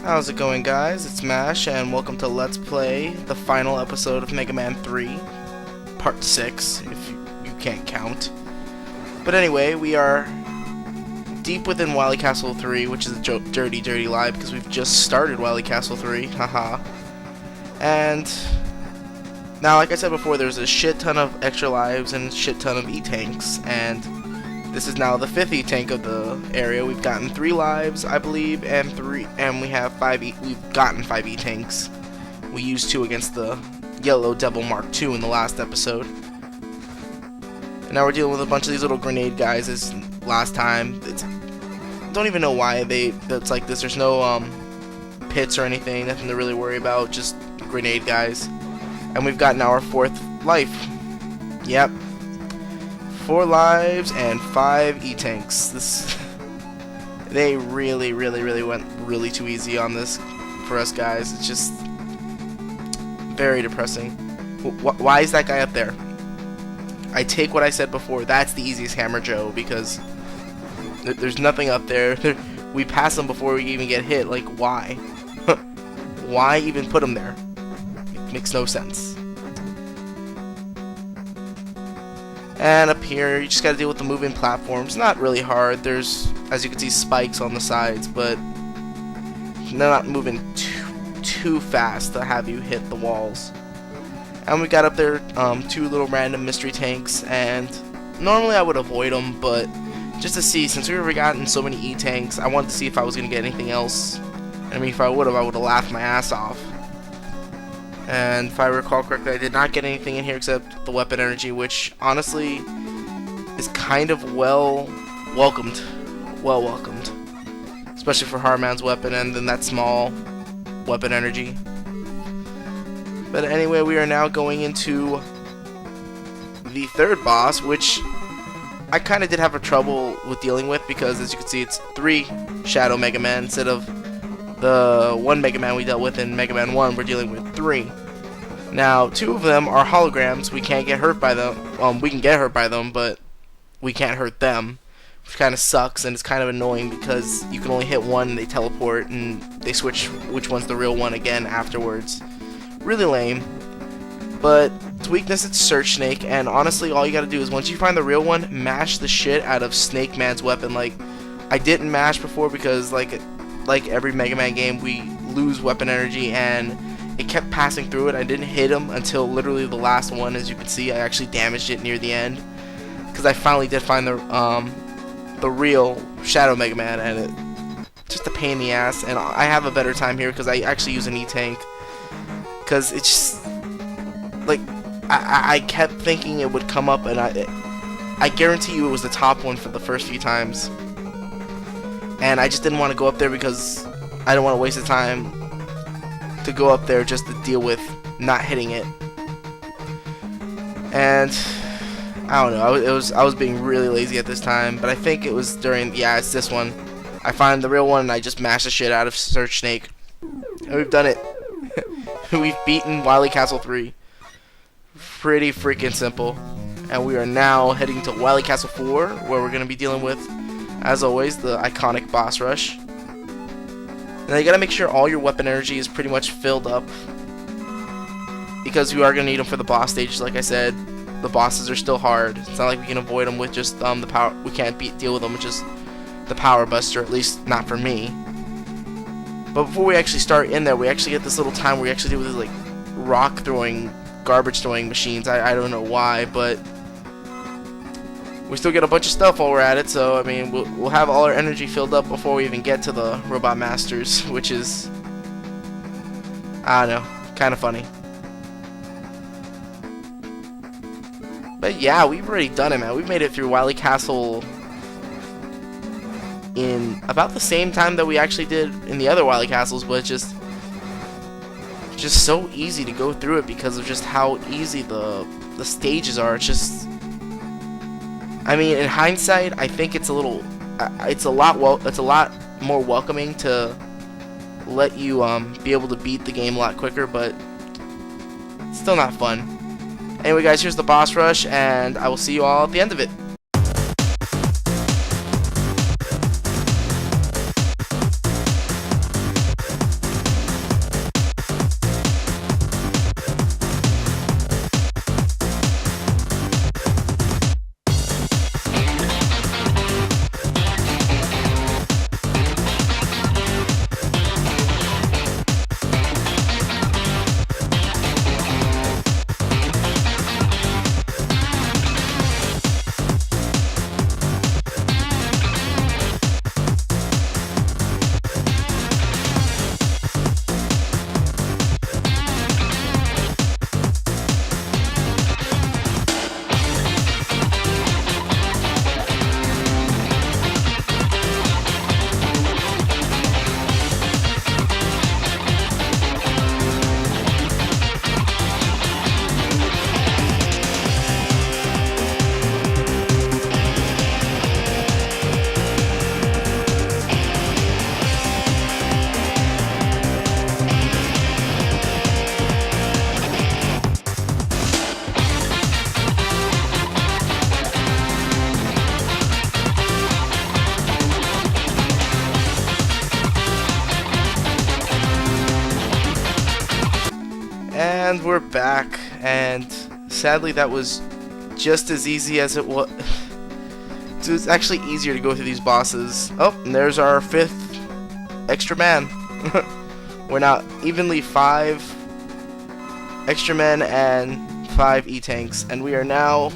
How's it going, guys? It's Mash, and welcome to Let's Play the final episode of Mega Man 3, Part 6, if you can't count. But anyway, we are deep within Wily Castle 3, which is a dirty lie, because we've just started Wily Castle 3, haha. And now, like I said before, there's a shit ton of extra lives and a shit ton of E-Tanks, and this is now the 5th E-Tank of the area. We've gotten 3 lives, I believe, and we have 5 we've gotten 5 E-Tanks. We used 2 against the Yellow Devil Mark II in the last episode. And now we're dealing with a bunch of these little grenade guys as last time. I don't even know why it's like this. There's no pits or anything, nothing to really worry about, just grenade guys. And we've gotten our 4th life. Yep. 4 lives and 5 E-Tanks. They really went really too easy on this for us guys. It's just very depressing. Why is that guy up there? I take what I said before. That's the easiest Hammer Joe, because there's nothing up there. We pass him before we even get hit. Like, why? Why even put him there? It makes no sense. And up here, you just gotta deal with the moving platforms. Not really hard. There's, as you can see, spikes on the sides, but they're not moving too fast to have you hit the walls. And we got up there 2 little random mystery tanks, and normally I would avoid them, but just to see, since we've already gotten so many E-Tanks, I wanted to see if I was gonna get anything else. I mean, if I would've laughed my ass off. And if I recall correctly, I did not get anything in here except the weapon energy, which honestly is kind of well welcomed, especially for Hardman's weapon and then that small weapon energy. But anyway, we are now going into the 3rd boss, which I kind of did have a trouble with dealing with, because as you can see, it's 3 Shadow Mega Man instead of the 1 Mega Man we dealt with in Mega Man 1. We're dealing with 3. Now, 2 of them are holograms. We can't get hurt by them. We can get hurt by them, but we can't hurt them, which kind of sucks, and it's kind of annoying because you can only hit one and they teleport, and they switch which one's the real one again afterwards. Really lame. But its weakness, it's Search Snake, and honestly, all you gotta do is once you find the real one, mash the shit out of Snake Man's weapon. Like, I didn't mash before because, like every Mega Man game, we lose weapon energy, and it kept passing through it. I didn't hit him until literally the last one. As you can see, I actually damaged it near the end, because I finally did find the real Shadow Mega Man, and it's just a pain in the ass. And I have a better time here because I actually use an E-Tank, because it's just like I kept thinking it would come up, and I guarantee you it was the top one for the first few times, and I just didn't want to go up there because I didn't want to waste the time to go up there just to deal with not hitting it. And I don't know, I was being really lazy at this time, but I think it was during, yeah, it's this one. I find the real one and I just mash the shit out of Search Snake, and we've done it. We've beaten Wily Castle 3. Pretty freaking simple. And we are now heading to Wily Castle 4, where we're gonna be dealing with, as always, the iconic boss rush. Now you gotta make sure all your weapon energy is pretty much filled up, because you are gonna need them for the boss stage. Like I said, the bosses are still hard. It's not like we can avoid them with just the power. We can't deal with them with just the Power Buster, at least not for me. But before we actually start in there, we actually get this little time where we actually deal with these like rock throwing, garbage throwing machines. I don't know why, but we still get a bunch of stuff while we're at it, so I mean, we'll have all our energy filled up before we even get to the Robot Masters, which is, I don't know, kind of funny. But yeah, we've already done it, man. We've made it through Wily Castle in about the same time that we actually did in the other Wily Castles, but just so easy to go through it because of just how easy the stages are. It's just, I mean, in hindsight, I think it's a lot more welcoming to let you be able to beat the game a lot quicker, but it's still not fun. Anyway, guys, here's the boss rush, and I will see you all at the end of it. And we're back, and sadly that was just as easy as it was. So it's actually easier to go through these bosses. Oh, and there's our 5th extra man. We're now evenly 5 extra men and 5 E-tanks, and we are now,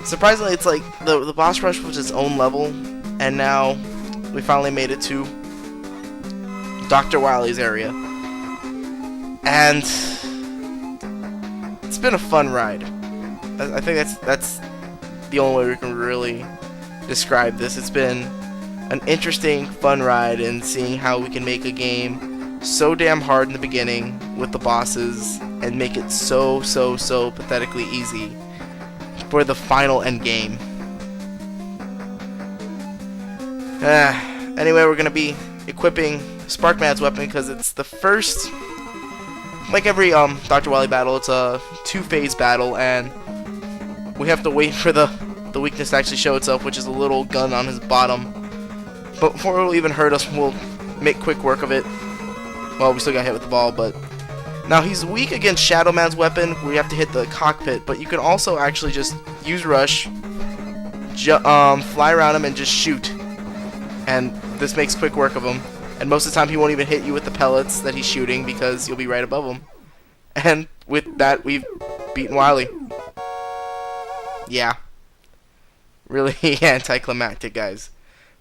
surprisingly, it's like the boss rush was its own level, and now we finally made it to Dr. Wily's area. And it's been a fun ride. I think that's the only way we can really describe this. It's been an interesting, fun ride, and seeing how we can make a game so damn hard in the beginning with the bosses and make it so pathetically easy for the final end game. Anyway, we're gonna be equipping Sparkman's weapon because it's the first. Like every Dr. Wily battle, it's a 2-phase battle, and we have to wait for the weakness to actually show itself, which is a little gun on his bottom. But before it'll even hurt us, we'll make quick work of it. Well, we still got hit with the ball, but now he's weak against Shadow Man's weapon. We have to hit the cockpit, but you can also actually just use rush, fly around him, and just shoot. And this makes quick work of him. And most of the time he won't even hit you with the pellets that he's shooting because you'll be right above him. And with that, we've beaten Wily. Yeah. Really anticlimactic, guys.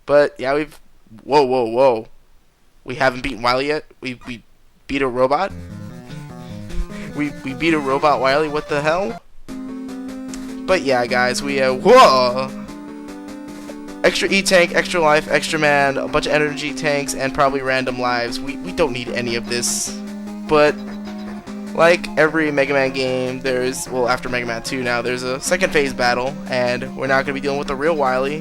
But yeah, we've... Whoa. We haven't beaten Wily yet? We beat a robot? We beat a robot Wily? What the hell? But yeah, guys, we whoa! Extra E-tank, extra life, extra man, a bunch of energy tanks, and probably random lives. We don't need any of this. But like every Mega Man game, there's, well, after Mega Man 2 now, there's a second phase battle, and we're not going to be dealing with the real Wily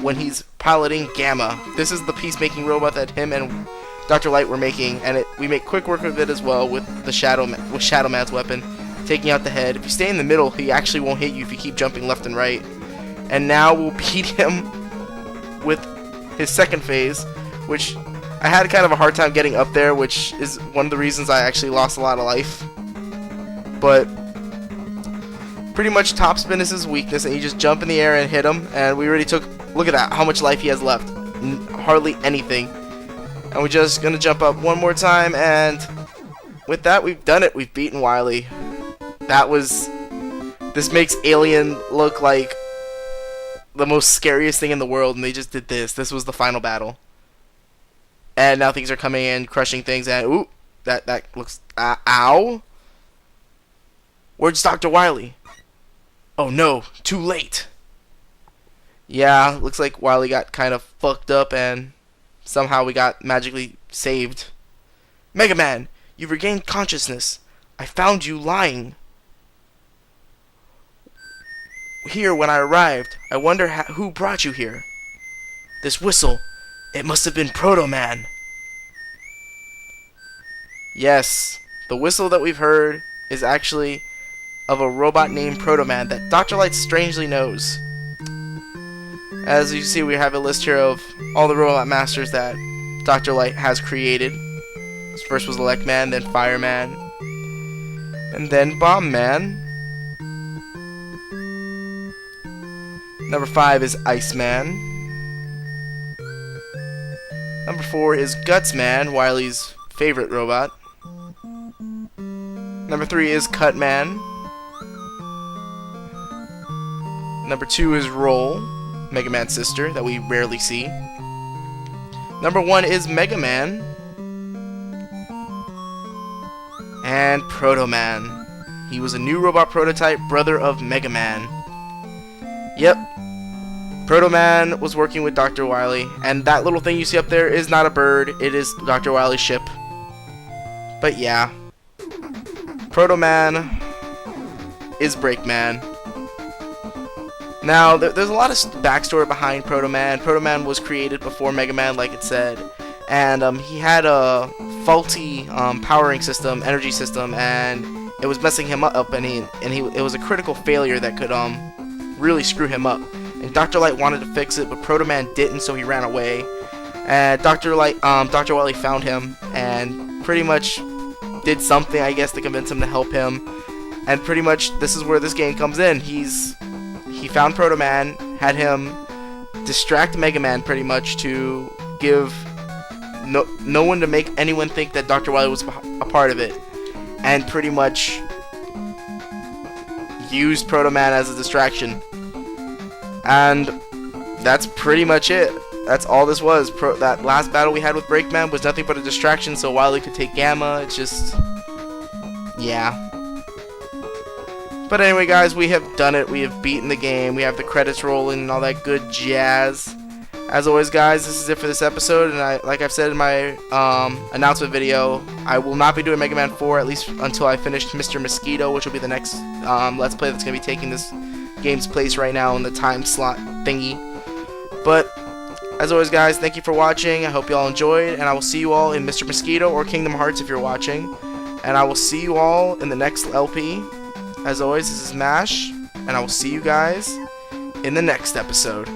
when he's piloting Gamma. This is the peacemaking robot that him and Dr. Light were making, and we make quick work of it as well with the Shadow Man's weapon, taking out the head. If you stay in the middle, he actually won't hit you if you keep jumping left and right. And now we'll beat him with his second phase, which I had kind of a hard time getting up there, which is one of the reasons I actually lost a lot of life. But pretty much top spin is his weakness, and you just jump in the air and hit him, and we already took, look at that, how much life he has left. Hardly anything. And we're just gonna jump up one more time, and with that, we've done it. We've beaten Wily. This makes Alien look like the most scariest thing in the world, and they just did this. This was the final battle. And now things are coming in, crushing things, and ooh, that looks, ow. Where's Dr. Wily? Oh no, too late. Yeah, looks like Wily got kind of fucked up, and somehow we got magically saved. Mega Man, you've regained consciousness. I found you lying here when I arrived. I wonder who brought you here. This whistle, it must have been Proto Man. Yes, the whistle that we've heard is actually of a robot named Proto Man that Dr. Light strangely knows. As you see, we have a list here of all the robot masters that Dr. Light has created. First was Elect Man, then Fireman, and then Bomb Man. Number 5 is Iceman. Number 4 is Guts Man, Wily's favorite robot. Number 3 is Cut Man. Number 2 is Roll, Mega Man's sister, that we rarely see. Number 1 is Mega Man. And Proto Man. He was a new robot prototype, brother of Mega Man. Yep. Proto Man was working with Dr. Wily, and that little thing you see up there is not a bird, it is Dr. Wily's ship. But yeah. Proto Man is Break Man. Now, there's a lot of backstory behind Proto Man. Proto Man was created before Mega Man, like it said, and he had a faulty powering system, energy system, and it was messing him up, and it was a critical failure that could really screw him up. And Dr. Light wanted to fix it, but Proto Man didn't, so he ran away. And Dr. Wily found him and pretty much did something, I guess, to convince him to help him. And pretty much this is where this game comes in. He found Proto Man, had him distract Mega Man pretty much to give no one to make anyone think that Dr. Wily was a part of it, and pretty much used Proto Man as a distraction. And that's pretty much it. That's all this was. That last battle we had with Breakman was nothing but a distraction so Wily could take Gamma. It's just, yeah. But anyway, guys, we have done it. We have beaten the game. We have the credits rolling and all that good jazz. As always, guys, this is it for this episode. And like I've said in my announcement video, I will not be doing Mega Man 4 at least until I finish Mister Mosquito, which will be the next Let's Play that's going to be taking this game's place right now in the time slot thingy. But as always, guys, thank you for watching. I hope you all enjoyed, and I will see you all in Mister Mosquito or Kingdom Hearts if you're watching. And I will see you all in the next LP. As always, this is Mash, and I will see you guys in the next episode.